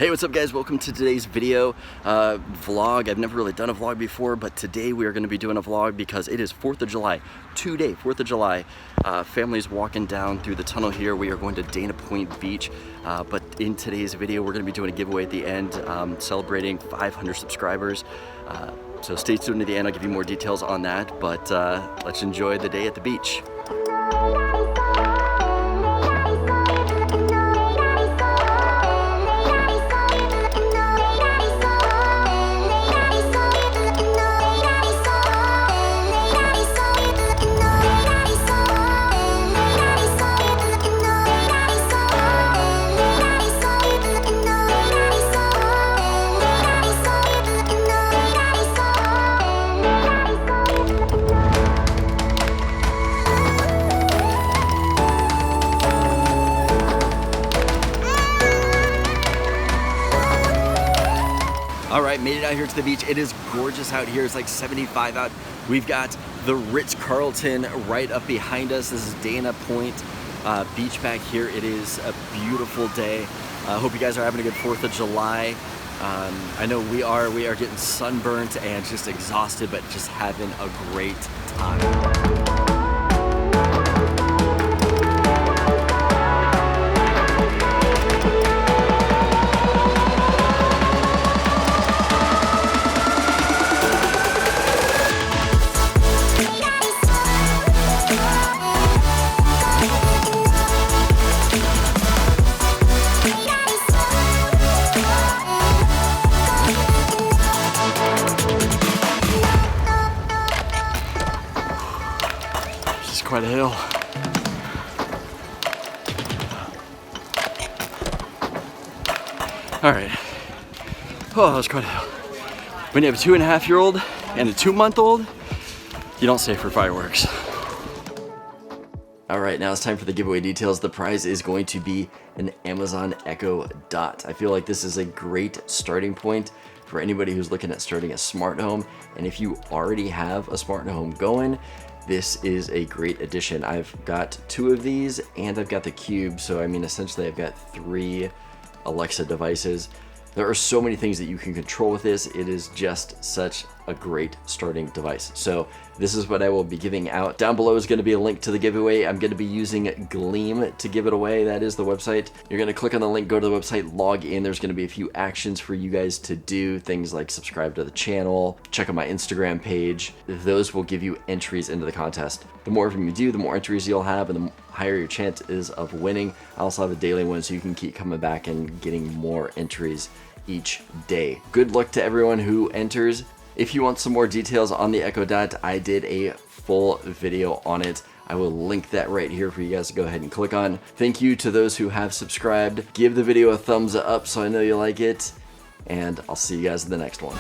Hey, what's up guys? Welcome to today's video vlog. I've never really done a vlog before, but today we are going to be doing a vlog because it is 4th of July. Today, 4th of July. Family's walking down through the tunnel here. We are going to Dana Point Beach, but in today's video we're going to be doing a giveaway at the end, celebrating 500 subscribers. So stay tuned to the end. I'll give you more details on that, but let's enjoy the day at the beach. All right, made it out here to the beach. It is gorgeous out here. It's like 75 out. We've got the Ritz-Carlton right up behind us. This is Dana Point Beach back here. It is a beautiful day. I hope you guys are having a good 4th of July. I know we are getting sunburnt and just exhausted, but just having a great time. Quite a hill. All right. Oh, that was quite a hill. When you have a 2.5-year-old and a 2-month-old, you don't stay for fireworks. All right, now it's time for the giveaway details. The prize is going to be an Amazon Echo Dot. I feel like this is a great starting point for anybody who's looking at starting a smart home. And if you already have a smart home going, this is a great addition. I've got 2 of these and I've got the Cube. So I mean, essentially I've got 3 Alexa devices. There are so many things that you can control with this. It is just such a great starting device. So this is what I will be giving out. Down below is going to be a link to the giveaway. I'm going to be using Gleam to give it away. That is the website. You're going to click on the link, go to the website, log in. There's going to be a few actions for you guys to do. Things like subscribe to the channel, check out my Instagram page. Those will give you entries into the contest. The more of them you do, the more entries you'll have and the higher your chance is of winning. I also have a daily one so you can keep coming back and getting more entries each day. Good luck to everyone who enters. If you want some more details on the Echo Dot, I did a full video on it. I will link that right here for you guys to go ahead and click on. Thank you to those who have subscribed. Give the video a thumbs up so I know you like it, and I'll see you guys in the next one.